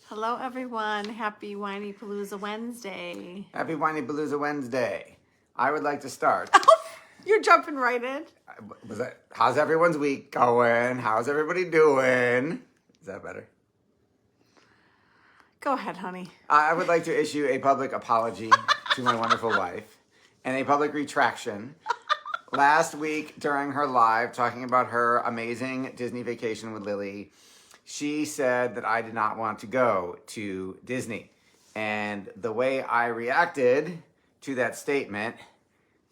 Hello, everyone. Happy Whinypaluza Wednesday. Happy Whinypaluza Wednesday. I would like to start. You're jumping right in. How's everyone's week going? How's everybody doing? Is that better? Go ahead, honey. I would like to issue a public apology to my wonderful wife and a public retraction. Last week during her live talking about her amazing Disney vacation with Lily, she said that I did not want to go to Disney. And the way I reacted to that statement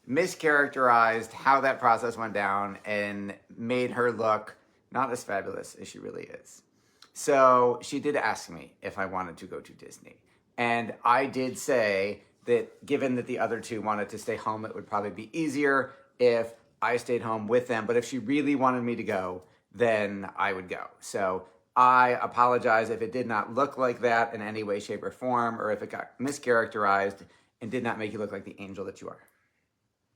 mischaracterized how that process went down and made her look not as fabulous as she really is. So she did ask me if I wanted to go to Disney. And I did say that given that the other two wanted to stay home, it would probably be easier if I stayed home with them. But if she really wanted me to go, then I would go. So I apologize if it did not look like that in any way, shape, or form, or if it got mischaracterized and did not make you look like the angel that you are.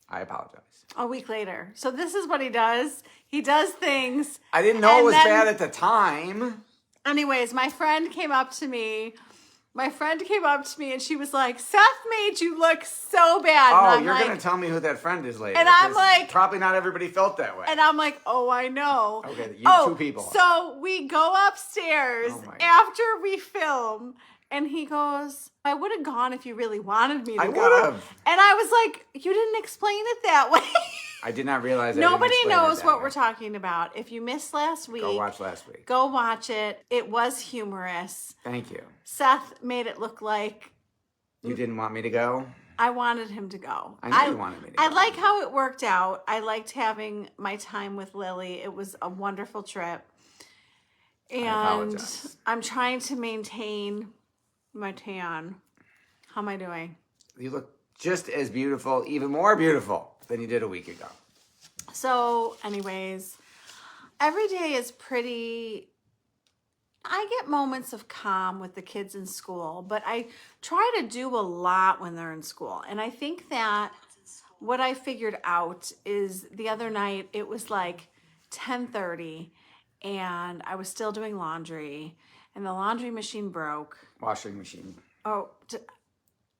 I apologize. A week later. So this is what he does. He does things. I didn't know it was bad at the time. Anyways, my friend came up to me and she was like, Seth made you look so bad. Oh, you're going to tell me who that friend is later. And I'm like, probably not everybody felt that way. And I'm like, oh, I know. Okay, two people. So we go upstairs after we film. And he goes, I would have gone if you really wanted me to go. I would have. And I was like, you didn't explain it that way. I did not realize that. Nobody knows what we're talking about. If you missed last week, go watch last week. Go watch it. It was humorous. Thank you. Seth made it look like you didn't want me to go. I wanted him to go. I know you wanted me to go. I like how it worked out. I liked having my time with Lily. It was a wonderful trip. And I'm trying to maintain my tan. How am I doing? You look just as beautiful, even more beautiful than you did a week ago. So, anyways, every day is pretty... I get moments of calm with the kids in school, but I try to do a lot when they're in school. And I think that what I figured out is the other night, it was like 10:30 and I was still doing laundry and the laundry machine broke. Washing machine. Oh,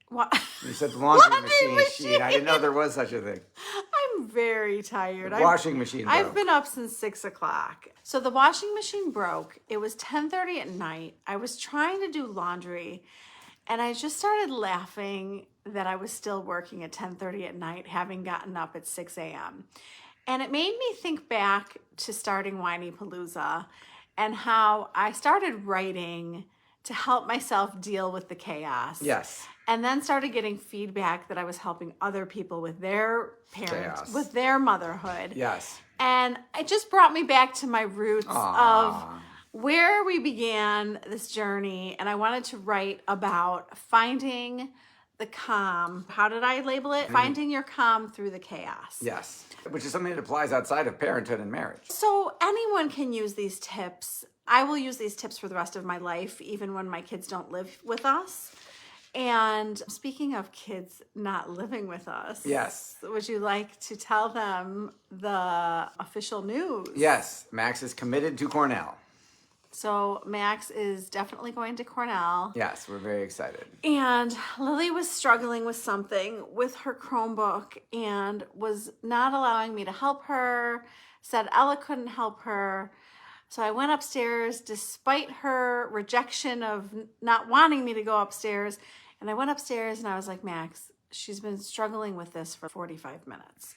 what? You said the laundry machine. I didn't know there was such a thing. I'm very tired. The washing machine broke. I've been up since 6 o'clock. So the washing machine broke. It was 10:30 at night. I was trying to do laundry and I just started laughing that I was still working at 10:30 at night, having gotten up at 6 a.m. And it made me think back to starting Whinypaluza and how I started writing to help myself deal with the chaos. Yes. And then started getting feedback that I was helping other people with their parents, with their motherhood. Yes. And it just brought me back to my roots of where we began this journey. And I wanted to write about finding the calm. How did I label it? Finding your calm through the chaos. Yes. Which is something that applies outside of parenthood and marriage. So anyone can use these tips. I will use these tips for the rest of my life, even when my kids don't live with us. And speaking of kids not living with us, yes, would you like to tell them the official news? Yes, Max is committed to Cornell. So Max is definitely going to Cornell. Yes, we're very excited. And Lily was struggling with something with her Chromebook and was not allowing me to help her, said Ella couldn't help her. So I went upstairs despite her rejection of not wanting me to go upstairs. And I went upstairs and I was like, Max, she's been struggling with this for 45 minutes.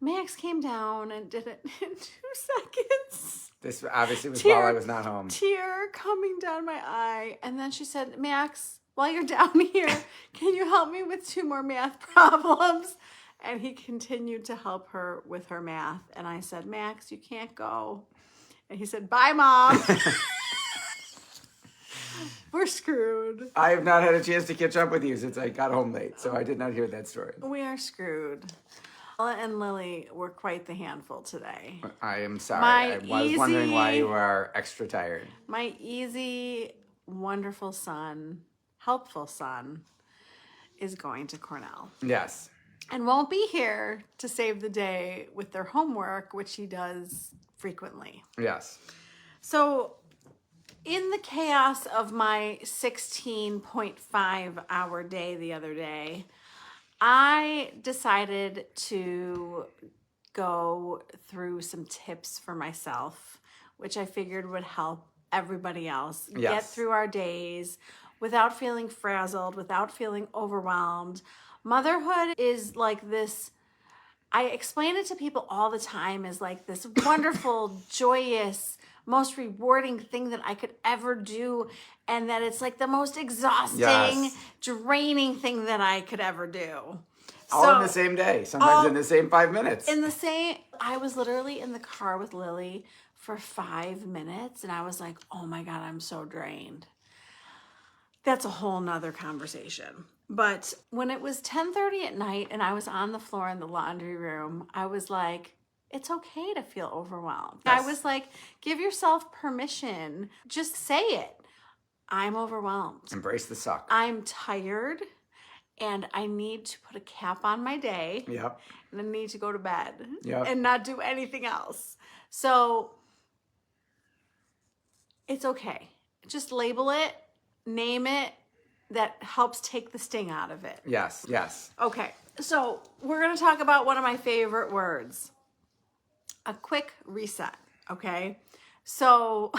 Max came down and did it in 2 seconds. This obviously was while I was not home. Tear coming down my eye. And then she said, Max, while you're down here, can you help me with 2 more math problems? And he continued to help her with her math. And I said, Max, you can't go. And he said, bye, Mom. We're screwed. I have not had a chance to catch up with you since I got home late, so I did not hear that story. We are screwed. Ella and Lily were quite the handful today. I am sorry. I was wondering why you are extra tired. My easy, wonderful son, helpful son, is going to Cornell. Yes. And won't be here to save the day with their homework, which he does frequently. Yes. So in the chaos of my 16.5-hour day the other day, I decided to go through some tips for myself, which I figured would help everybody else get Yes. through our days without feeling frazzled, without feeling overwhelmed. Motherhood is like this, I explain it to people all the time, as like this wonderful, joyous, most rewarding thing that I could ever do, and that it's like the most exhausting, Yes. draining thing that I could ever do. All in the same day, sometimes in the same 5 minutes. I was literally in the car with Lily for 5 minutes, and I was like, oh my God, I'm so drained. That's a whole nother conversation. But when it was 10:30 at night and I was on the floor in the laundry room, I was like, it's okay to feel overwhelmed. Yes. I was like, give yourself permission. Just say it. I'm overwhelmed. Embrace the suck. I'm tired and I need to put a cap on my day. Yep. And I need to go to bed. Yep. And not do anything else. So it's okay. Just label it, name it. That helps take the sting out of it. Yes, yes. Okay, so we're going to talk about one of my favorite words, a quick reset, okay? So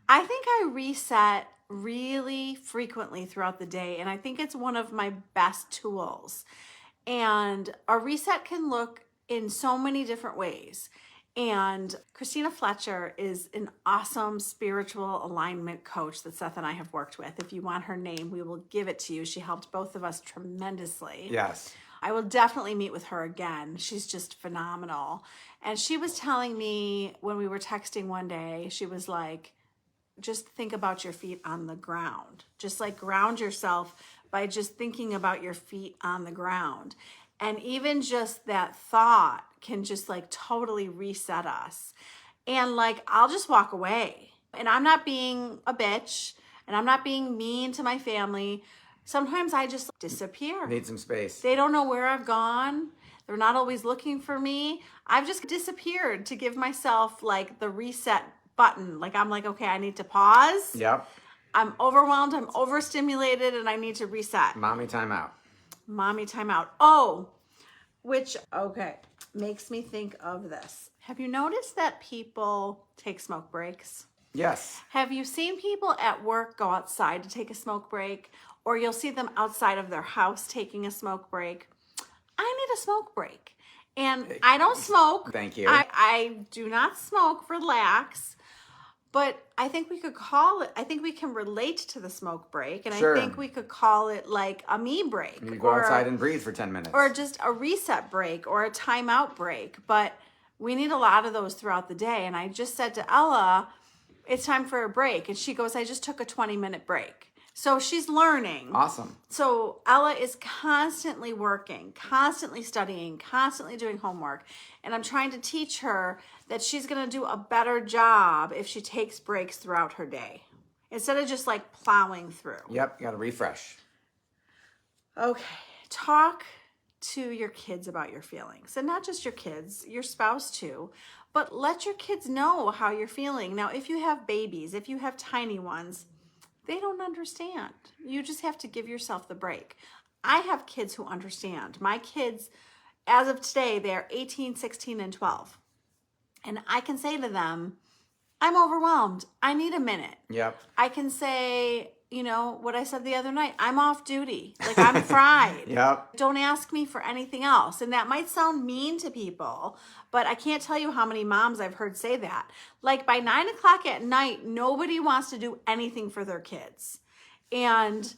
I think I reset really frequently throughout the day, and I think it's one of my best tools. And a reset can look in so many different ways. And Christina Fletcher is an awesome spiritual alignment coach that Seth and I have worked with. If you want her name, we will give it to you. She helped both of us tremendously. Yes. I will definitely meet with her again. She's just phenomenal. And she was telling me when we were texting one day, she was like, just think about your feet on the ground. Just like ground yourself by just thinking about your feet on the ground. And even just that thought can just like totally reset us. And like, I'll just walk away. And I'm not being a bitch and I'm not being mean to my family. Sometimes I just disappear. Need some space. They don't know where I've gone. They're not always looking for me. I've just disappeared to give myself like the reset button. Like I'm like, okay, I need to pause. Yep. I'm overwhelmed. I'm overstimulated and I need to reset. Mommy time out. Mommy timeout. Oh, which, okay, makes me think of this. Have you noticed that people take smoke breaks? Yes. Have you seen people at work go outside to take a smoke break? Or you'll see them outside of their house taking a smoke break? I need a smoke break. And I don't smoke. Thank you. I do not smoke, relax. But I think we could call it, I think we can relate to the smoke break. And Sure. I think we could call it like a me break. You go outside and breathe for 10 minutes. Or just a reset break or a timeout break. But we need a lot of those throughout the day. And I just said to Ella, it's time for a break. And she goes, I just took a 20-minute break. So she's learning. Awesome. So Ella is constantly working, constantly studying, constantly doing homework. And I'm trying to teach her that she's going to do a better job if she takes breaks throughout her day instead of just like plowing through. Yep, you got to refresh. Okay, talk to your kids about your feelings. And not just your kids, your spouse too. But let your kids know how you're feeling. Now, if you have babies, if you have tiny ones, they don't understand. You just have to give yourself the break. I have kids who understand. My kids, as of today, they're 18, 16, and 12. And I can say to them, I'm overwhelmed. I need a minute. Yep. I can say, you know, what I said the other night, I'm off duty. Like I'm fried. Yep. Don't ask me for anything else. And that might sound mean to people, but I can't tell you how many moms I've heard say that. Like by 9 o'clock at night, nobody wants to do anything for their kids. And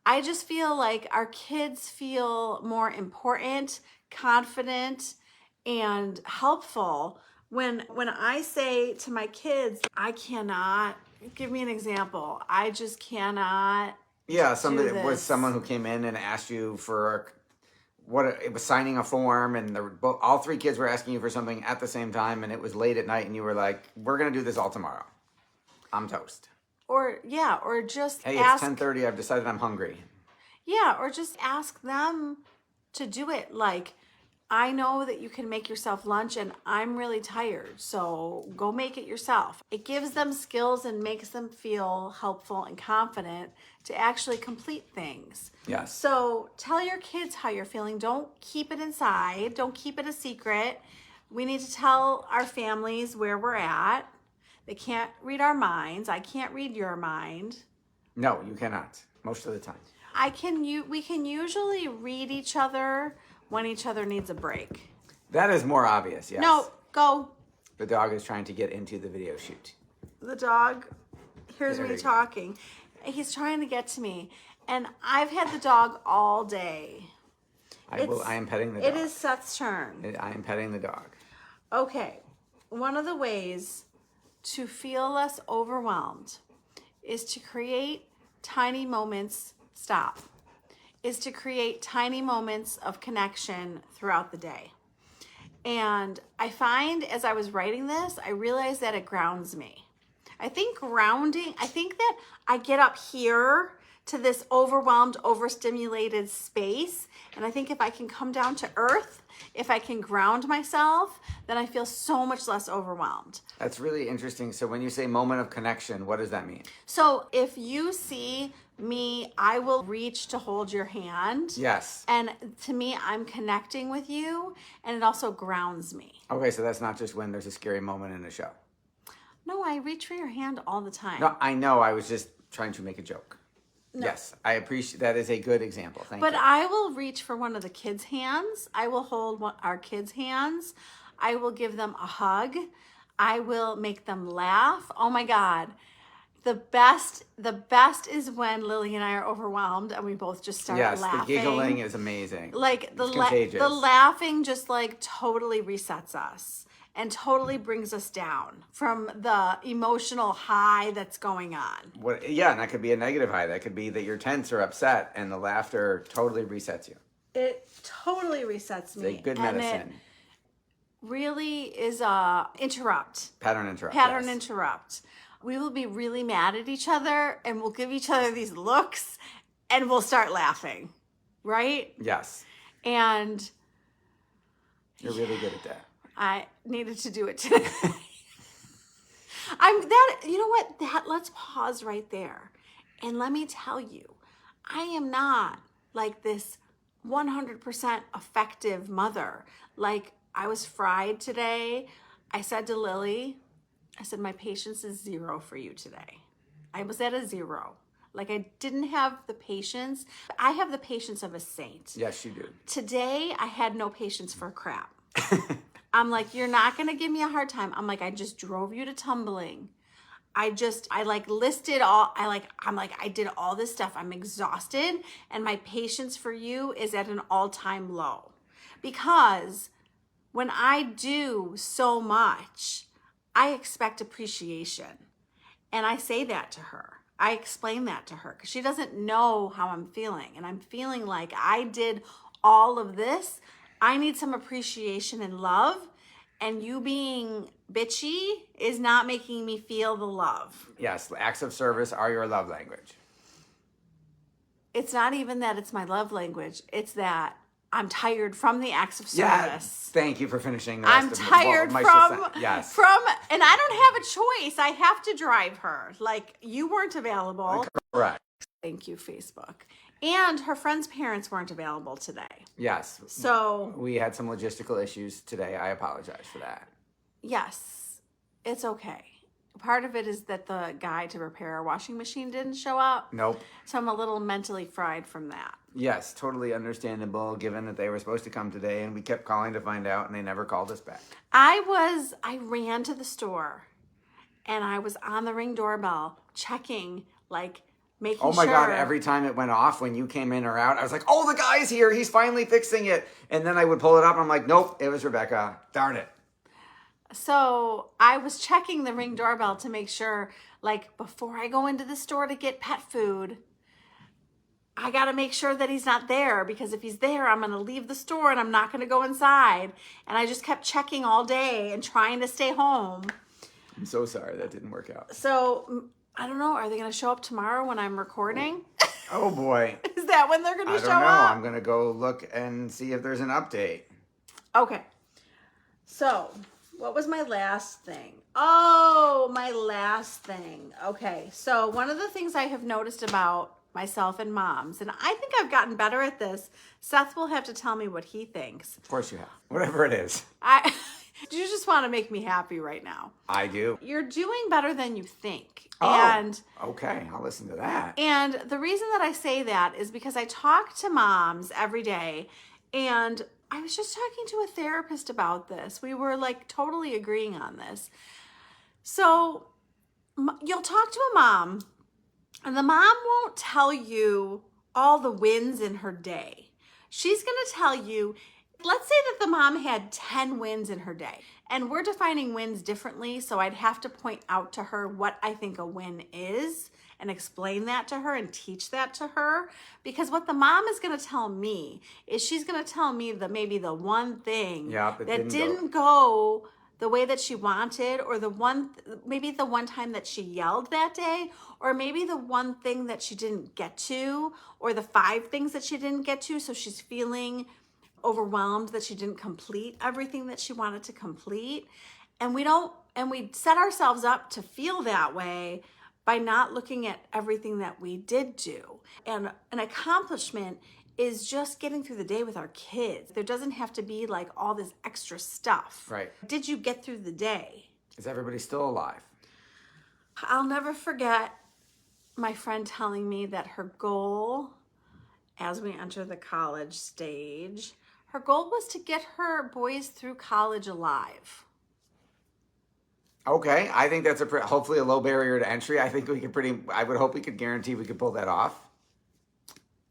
I just feel like our kids feel more important, confident, and helpful when I say to my kids, I cannot, give me an example. I just cannot. Yeah, somebody do it was this. someone who came in and asked you for it was signing a form, and all three kids were asking you for something at the same time, and it was late at night, and you were like, "We're gonna do this all tomorrow. I'm toast." Or just Hey, ask. it's 10:30. I've decided I'm hungry. Yeah, or just ask them to do it. Like, I know that you can make yourself lunch and I'm really tired, so go make it yourself. It gives them skills and makes them feel helpful and confident to actually complete things. Yes. So tell your kids how you're feeling. Don't keep it inside. Don't keep it a secret. We need to tell our families where we're at. They can't read our minds. I can't read your mind. No, you cannot. Most of the time. We can usually read each other when each other needs a break. That is more obvious, yes. No, go. The dog is trying to get into the video shoot. The dog hears There me you go. talking. He's trying to get to me. And I've had the dog all day. I am petting the dog. It is Seth's turn. I am petting the dog. Okay. One of the ways to feel less overwhelmed is to create tiny moments. Stop. Is to create tiny moments of connection throughout the day. And I find as I was writing this, I realized that it grounds me. I think that I get up here to this overwhelmed, overstimulated space. And I think if I can come down to earth, if I can ground myself, then I feel so much less overwhelmed. That's really interesting. So when you say moment of connection, what does that mean? So if you see me, I will reach to hold your hand. Yes. And to me, I'm connecting with you, and it also grounds me. Okay, so that's not just when there's a scary moment in a show. No, I reach for your hand all the time. No, I know. I was just trying to make a joke. No. Yes, I appreciate that. Is a good example. Thank you. But I will reach for one of the kids' hands. I will hold our kids' hands. I will give them a hug. I will make them laugh. Oh my God. The best is when Lily and I are overwhelmed and we both just start laughing. Yes, the giggling is amazing. Like the laughing just like totally resets us and totally brings us down from the emotional high that's going on. Yeah, and that could be a negative high. That could be that you're tense or upset and the laughter totally resets you. It totally resets me. It's a good medicine. And it really is interrupt. Pattern interrupt. Pattern yes. interrupt. We will be really mad at each other and we'll give each other these looks and we'll start laughing, right? Yes. And you're really good at that. I needed to do it today. You know what? Let's pause right there. And let me tell you, I am not like this 100% effective mother. Like I was fried today. I said to Lily, my patience is 0 for you today. I was at a 0. Like I didn't have the patience. I have the patience of a saint. Yes, you do. Today, I had no patience for crap. I'm like, you're not going to give me a hard time. I'm like, I just drove you to tumbling. I listed all, I did all this stuff. I'm exhausted and my patience for you is at an all-time low. Because when I do so much, I expect appreciation. And I say that to her. I explain that to her because she doesn't know how I'm feeling. And I'm feeling like I did all of this. I need some appreciation and love. And you being bitchy is not making me feel the love. Yes, acts of service are your love language. It's not even that it's my love language. It's that I'm tired from the acts of service. Yeah, thank you for finishing the rest I'm of tired my yes. And I don't have a choice. I have to drive her. Like, you weren't available. Correct. Thank you, Facebook. And her friend's parents weren't available today. Yes. So we had some logistical issues today. I apologize for that. Yes, it's okay. Part of it is that the guy to repair our washing machine didn't show up. Nope. So I'm a little mentally fried from that. Yes, totally understandable given that they were supposed to come today and we kept calling to find out and they never called us back. I ran to the store and I was on the Ring doorbell checking, like making sure. Oh my God, every time it went off when you came in or out, I was like, oh, the guy's here. He's finally fixing it. And then I would pull it up and I'm like, nope, it was Rebecca. Darn it. So I was checking the Ring doorbell to make sure, like, before I go into the store to get pet food, I got to make sure that he's not there, because if he's there, I'm going to leave the store and I'm not going to go inside. And I just kept checking all day and trying to stay home. I'm so sorry that didn't work out. So I don't know. Are they going to show up tomorrow when I'm recording? Oh boy. Is that when they're going to show up? I don't know. I'm going to go look and see if there's an update. Okay. So, what was my last thing? Oh, my last thing. Okay. So, one of the things I have noticed about myself and moms, and I think I've gotten better at this. Seth will have to tell me what he thinks. Of course you have. Whatever it is. You just want to make me happy right now. I do. You're doing better than you think. Oh, and okay. I'll listen to that. And the reason that I say that is because I talk to moms every day, and I was just talking to a therapist about this. We were like totally agreeing on this. So you'll talk to a mom, and the mom won't tell you all the wins in her day. She's going to tell you, let's say that the mom had 10 wins in her day, and we're defining wins differently. So I'd have to point out to her what I think a win is and explain that to her and teach that to her. Because what the mom is going to tell me is she's going to tell me that maybe the one thing that didn't go the way that she wanted, or maybe the one time that she yelled that day, or maybe the one thing that she didn't get to, or the 5 things that she didn't get to. So she's feeling overwhelmed that she didn't complete everything that she wanted to complete. And we set ourselves up to feel that way by not looking at everything that we did do. And an accomplishment is just getting through the day with our kids. There doesn't have to be like all this extra stuff. Right. Did you get through the day? Is everybody still alive? I'll never forget my friend telling me that her goal as we enter the college stage, her goal was to get her boys through college alive. Okay, I think that's hopefully a low barrier to entry. I think I would hope we could guarantee we could pull that off.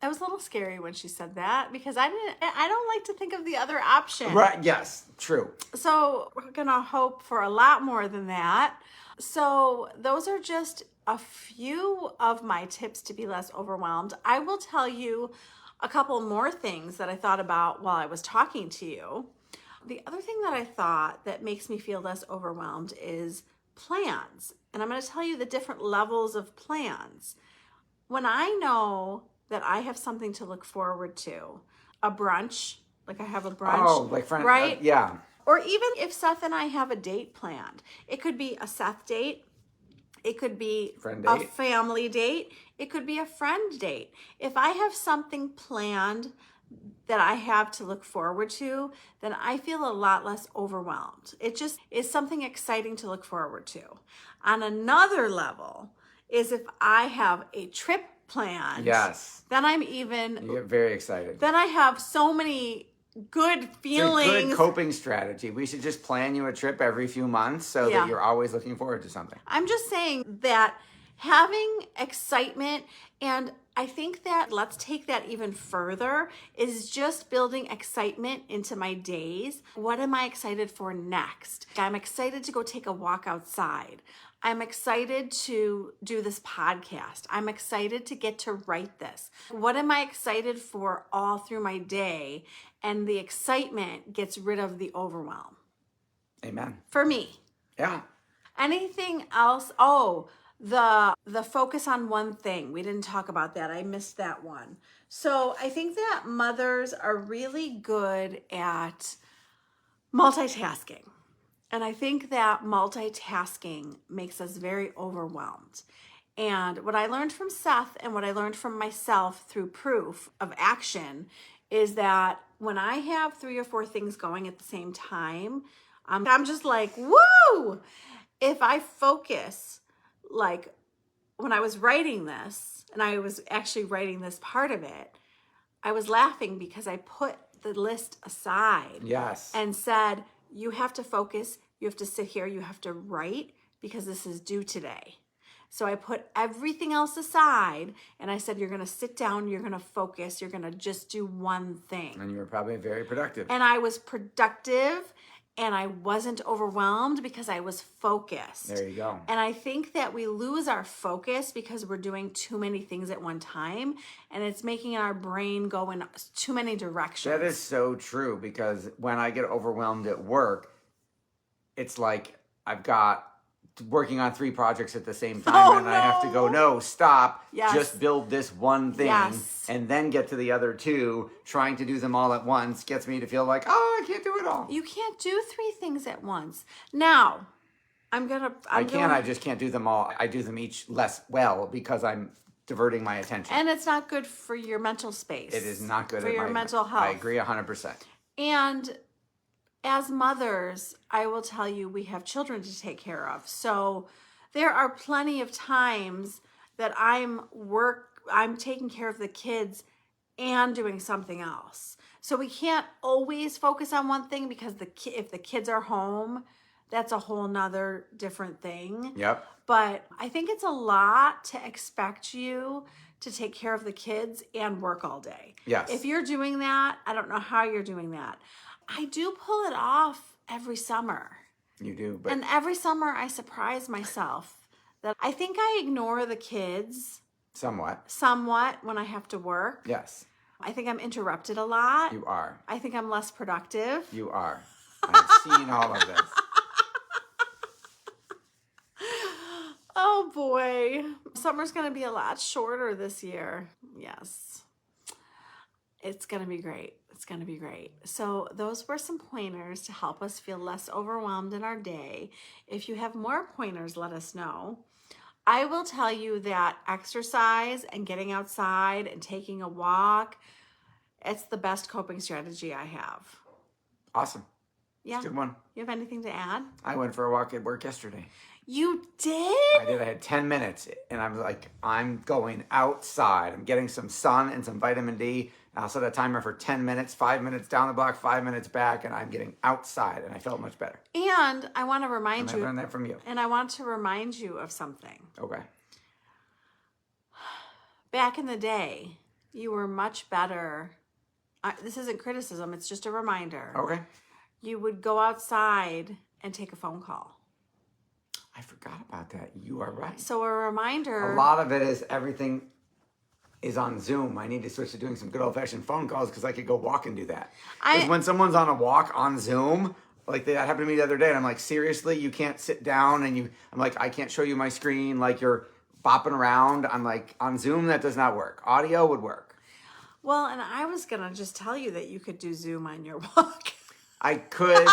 It was a little scary when she said that, because I don't like to think of the other option. Right, yes, true. So we're gonna hope for a lot more than that. So those are just a few of my tips to be less overwhelmed. I will tell you a couple more things that I thought about while I was talking to you. The other thing that I thought that makes me feel less overwhelmed is plans. And I'm going to tell you the different levels of plans. When I know that I have something to look forward to, a brunch, like I have a brunch. Oh, like friends, right? Yeah. Or even if Seth and I have a date planned, it could be a Seth date. It could be a family date. It could be a friend date. If I have something planned that I have to look forward to, then I feel a lot less overwhelmed. It just is something exciting to look forward to. On another level is if I have a trip planned. Yes. Then you get very excited. Then I have so many good feelings. It's a good coping strategy. We should just plan you a trip every few months so that you're always looking forward to something. I'm just saying that having excitement, and I think that let's take that even further, is just building excitement into my days. What am I excited for next? I'm excited to go take a walk outside. I'm excited to do this podcast. I'm excited to get to write this. What am I excited for all through my day? And the excitement gets rid of the overwhelm. Amen. For me. Yeah. Anything else? Oh, the focus on one thing. We didn't talk about that. I missed that one. So I think that mothers are really good at multitasking. And I think that multitasking makes us very overwhelmed. And what I learned from Seth and what I learned from myself through proof of action is that when I have 3 or 4 things going at the same time, I'm just like, woo! If I focus, like when I was writing this, and I was actually writing this part of it, I was laughing because I put the list aside. Yes. And said, you have to focus, you have to sit here, you have to write because this is due today. So I put everything else aside and I said, you're going to sit down, you're going to focus, you're going to just do one thing. And you were probably very productive. And I was productive and I wasn't overwhelmed because I was focused. There you go. And I think that we lose our focus because we're doing too many things at one time, and it's making our brain go in too many directions. That is so true, because when I get overwhelmed at work, it's like I've got working on 3 projects at the same time, and I have to go, no, stop, Yes. just build this one thing, Yes. and then get to the other 2. Trying to do them all at once gets me to feel like, oh, I can't do it all. You can't do 3 things at once. Now, I just can't do them all. I do them each less well because I'm diverting my attention. And it's not good for your mental space. It is not good for your mental health. I agree 100%. And as mothers, I will tell you, we have children to take care of. So there are plenty of times that I'm taking care of the kids and doing something else. So we can't always focus on one thing because if the kids are home, that's a whole nother different thing. Yep. But I think it's a lot to expect you to take care of the kids and work all day. Yes. If you're doing that, I don't know how you're doing that. I do pull it off every summer. You do, but... And every summer I surprise myself that I think I ignore the kids. Somewhat when I have to work. Yes. I think I'm interrupted a lot. You are. I think I'm less productive. You are. I've seen all of this. Oh boy. Summer's going to be a lot shorter this year. Yes. It's going to be great. It's going to be great. So those were some pointers to help us feel less overwhelmed in our day. If you have more pointers, let us know. I will tell you that exercise and getting outside and taking a walk, it's the best coping strategy I have. Awesome. Yeah. Good one. You have anything to add? I went for a walk at work yesterday. You did? I did. I had 10 minutes, and I was like, I'm going outside. I'm getting some sun and some vitamin D. I'll set a timer for 10 minutes, 5 minutes down the block, 5 minutes back, and I'm getting outside, and I felt much better. And I want to remind you. I learned that from you. And I want to remind you of something. Okay. Back in the day, you were much better. This isn't criticism. It's just a reminder. Okay. You would go outside and take a phone call. I forgot about that. You are right. So a reminder. A lot of it is everything is on Zoom. I need to switch to doing some good old-fashioned phone calls because I could go walk and do that. Because when someone's on a walk on Zoom, like that happened to me the other day, and I'm like, seriously, you can't sit down and I'm like, I can't show you my screen, like you're bopping around. I'm like, on Zoom, that does not work. Audio would work. Well, and I was going to just tell you that you could do Zoom on your walk. I could,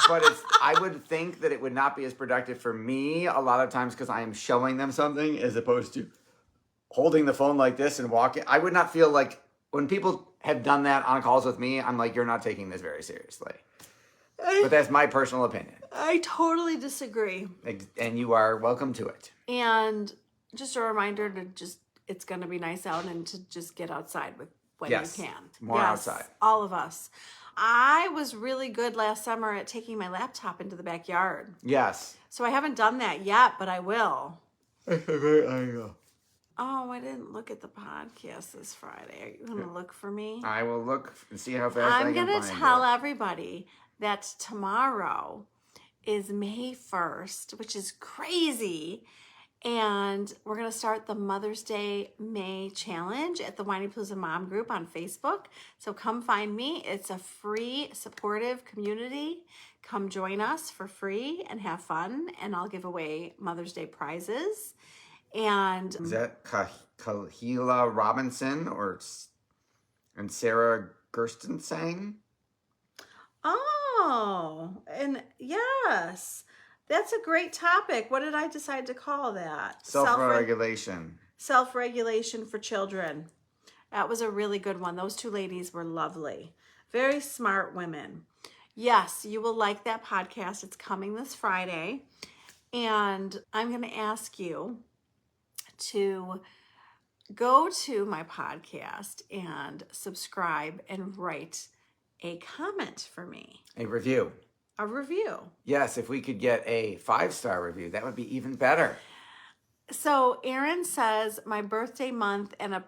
but I would think that it would not be as productive for me a lot of times because I am showing them something as opposed to holding the phone like this and walking. I would not feel like when people have done that on calls with me, I'm like, you're not taking this very seriously. But that's my personal opinion. I totally disagree. And you are welcome to it. And just a reminder to it's going to be nice out and to just get outside when you can. More outside. All of us. I was really good last summer at taking my laptop into the backyard. Yes. So I haven't done that yet, but I will. That's a great idea. Oh, I didn't look at the podcast this Friday. Are you going to look for me? I will look and see how fast I can find it. I'm going to tell everybody that tomorrow is May 1st, which is crazy. And we're going to start the Mother's Day May Challenge at the Whinypaluza Mom Group on Facebook. So come find me. It's a free, supportive community. Come join us for free and have fun. And I'll give away Mother's Day prizes. And is that Kahila Robinson and Sarah Gerstensang? Oh, and yes. That's a great topic. What did I decide to call that? Self-regulation. Self-regulation for children. That was a really good one. Those 2 ladies were lovely. Very smart women. Yes, you will like that podcast. It's coming this Friday. And I'm going to ask you to go to my podcast and subscribe and write a comment for me. A review. A review. Yes, if we could get a 5-star review, that would be even better. So Erin says my birthday month and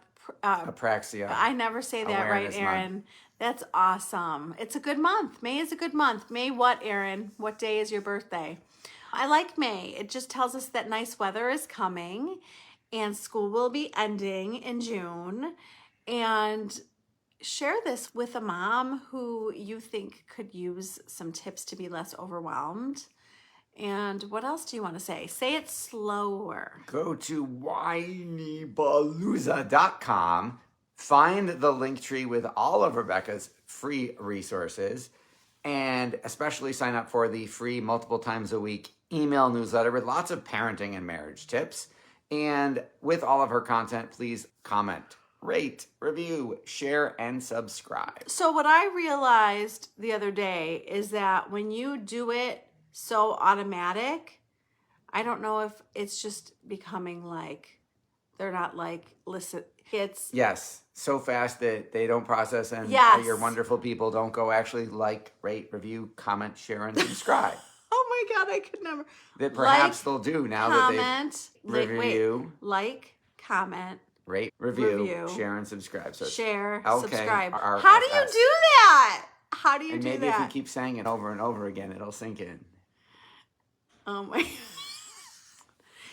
apraxia. I never say that right, Erin. Month. That's awesome. It's a good month. May is a good month. May what, Erin? What day is your birthday? I like May. It just tells us that nice weather is coming and school will be ending in June. And share this with a mom who you think could use some tips to be less overwhelmed. And what else do you want to say? Say it slower. Go to whinypaluza.com. Find the link tree with all of Rebecca's free resources, and especially sign up for the free multiple times a week email newsletter with lots of parenting and marriage tips. And with all of her content, please comment, rate, review, share, and subscribe. So what I realized the other day is that when you do it so automatic, I don't know if it's just becoming like, they're not like, listen, it's... Yes, so fast that they don't process, and Yes. your wonderful people don't go actually like, rate, review, comment, share, and subscribe. Oh my God, I could never. That perhaps Like, they'll do now comment, that they review, like, comment, rate, review, review, share, and subscribe. So share, LK, subscribe. RFS. How do you do that? How do you And do maybe that? if you keep saying it over and over again, it'll sink in. Oh my.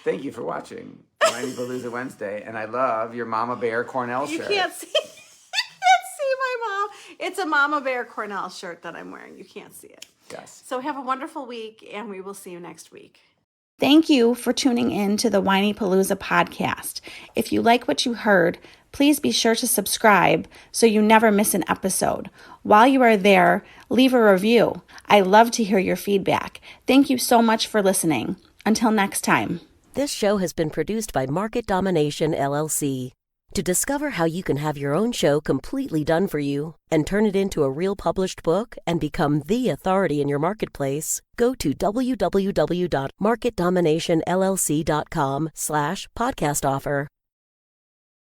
Thank you for watching Whinypaluza Wednesday, and I love your Mama Bear Cornell You shirt. can't see. You can't see my mom. It's a Mama Bear Cornell shirt that I'm wearing. You can't see it. Yes. So have a wonderful week, and we will see you next week. Thank you for tuning in to the Whinypaluza podcast. If you like what you heard, please be sure to subscribe so you never miss an episode. While you are there, leave a review. I love to hear your feedback. Thank you so much for listening. Until next time. This show has been produced by Market Domination, LLC. To discover how you can have your own show completely done for you and turn it into a real published book and become the authority in your marketplace, go to www.marketdominationllc.com/podcast offer.